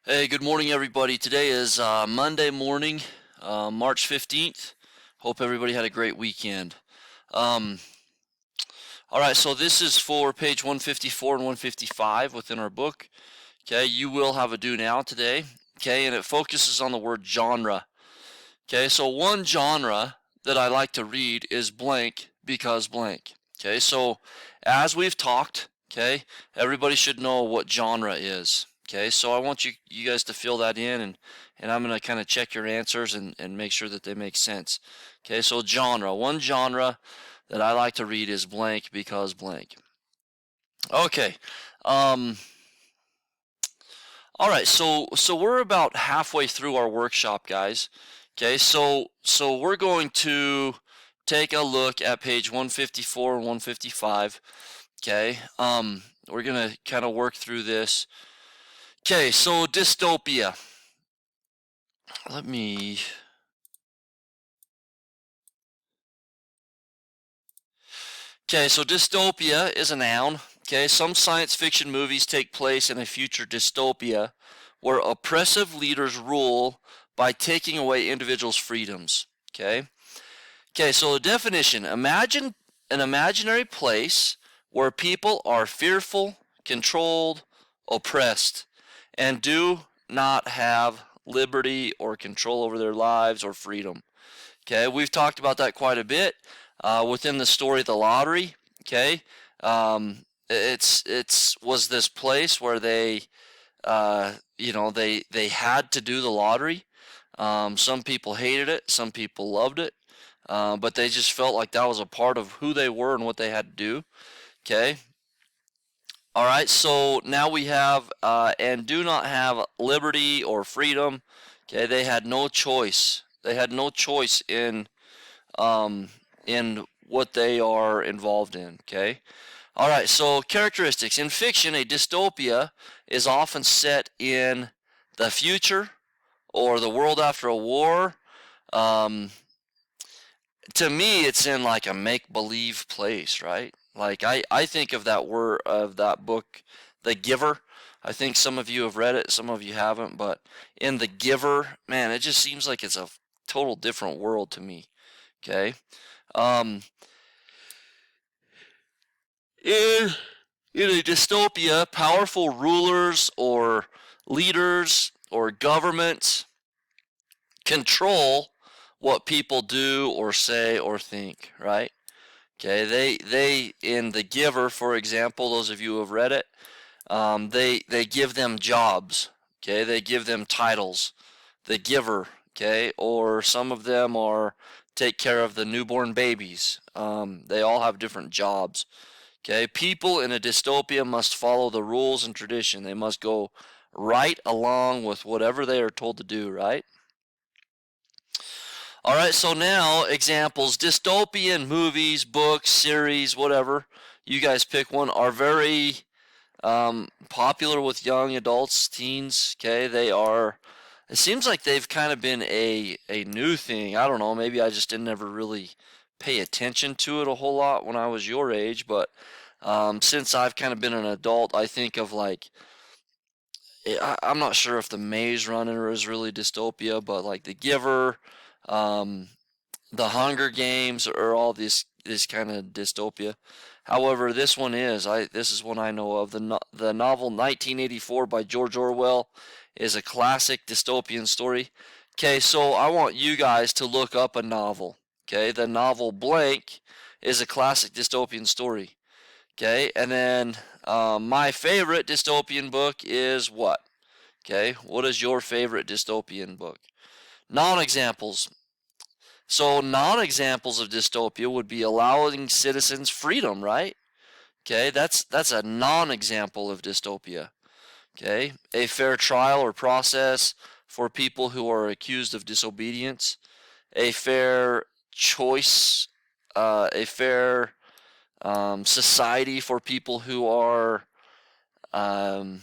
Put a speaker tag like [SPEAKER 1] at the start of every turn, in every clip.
[SPEAKER 1] Hey, good morning, everybody. Today is Monday morning, March 15th. Hope everybody had a great weekend. Um, all right, so this is for page 154 and 155 within our book. Okay, you will have a do now today. Okay, and it focuses on the word genre. Okay, so one genre that I like to read is blank because blank. Okay, so as we've talked, okay, everybody should know what genre is. Okay, so I want you guys to fill that in, and I'm going to kind of check your answers and make sure that they make sense. Okay, so genre. One genre that I like to read is blank because blank. Okay. Um, all right, so we're about halfway through our workshop, guys. Okay, so we're going to take a look at page 154 and 155. Okay, we're gonna kind of work through this. Okay, so dystopia. Let me. Okay, so dystopia is a noun. Okay, some science fiction movies take place in a future dystopia where oppressive leaders rule by taking away individuals' freedoms. Okay. Okay, so the definition, imagine an imaginary place where people are fearful, controlled, oppressed, and do not have liberty or control over their lives or freedom. Okay, we've talked about that quite a bit within the story of the lottery. Okay, it's was this place where they had to do the lottery. Some people hated it, some people loved it, but they just felt like that was a part of who they were and what they had to do. Okay. All right. So now we have and do not have liberty or freedom. Okay. They had no choice. They had no choice um, in what they are involved in. Okay. All right. So characteristics in fiction, a dystopia is often set in the future or the world after a war. Um, to me it's in like a make believe place, right? Like I think of that word of that book, The Giver. I think some of you have read it, some of you haven't, but in The Giver, man, it just seems like it's a total different world to me. Okay. um in in a dystopia, powerful rulers or leaders or governments control what people do or say or think, right? Okay, they in The Giver, for example, those of you who have read it, they give them jobs. Okay, they give them titles. The Giver. Okay, or some of them are take care of the newborn babies. They all have different jobs. Okay, people in a dystopia must follow the rules and tradition. They must go right along with whatever they are told to do. Right. All right, so now examples, dystopian movies, books, series, whatever. You guys pick one, are very popular with young adults, teens. Okay, they are. It seems like they've kind of been a new thing. I don't know. Maybe I just didn't ever really pay attention to it a whole lot when I was your age. But since I've kind of been an adult, I think of like I'm not sure if The Maze Runner is really dystopia, but like The Giver, um, The Hunger Games, are all this kind of dystopia. However, this is one I know of. The novel 1984 by George Orwell is a classic dystopian story. Okay, so I want you guys to look up a novel. Okay, the novel Blank is a classic dystopian story. Okay, and then my favorite dystopian book is what? Okay, what is your favorite dystopian book? Non-examples. So non-examples of dystopia would be allowing citizens freedom, right? Okay, that's a non-example of dystopia. Okay, a fair trial or process for people who are accused of disobedience, a fair choice, a fair society for people um,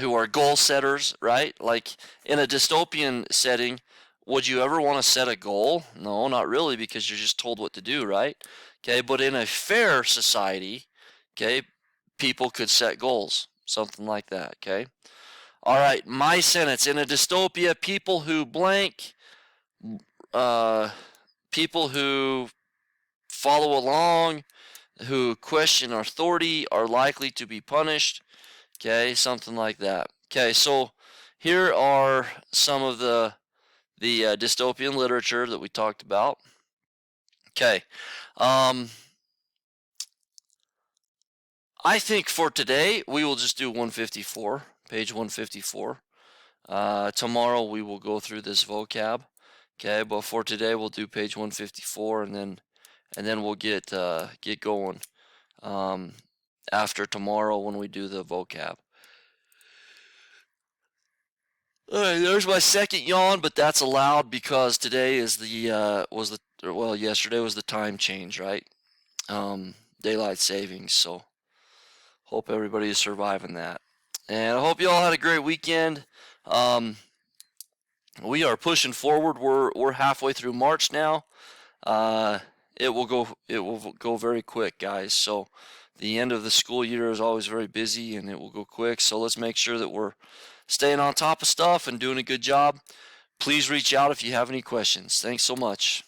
[SPEAKER 1] who are goal setters, right? Like in a dystopian setting, would you ever want to set a goal? No, not really, because you're just told what to do, right? Okay, but in a fair society, okay, people could set goals, something like that, okay? All right, my sentence. In a dystopia, people who blank, people who follow along, who question authority are likely to be punished. Okay, something like that. Okay, so here are some of the dystopian literature that we talked about. Okay, I think for today we will just do 154, page 154. Tomorrow we will go through this vocab. Okay, but for today we'll do page 154, and then we'll get going after tomorrow when we do the vocab. All right, there's my second yawn, but that's allowed because today is yesterday was the time change, right? Daylight savings. So hope everybody is surviving that, and I hope you all had a great weekend. We are pushing forward. We're halfway through March now. It will go very quick, guys. So the end of the school year is always very busy, and it will go quick. So let's make sure that we're staying on top of stuff and doing a good job. Please reach out if you have any questions. Thanks so much.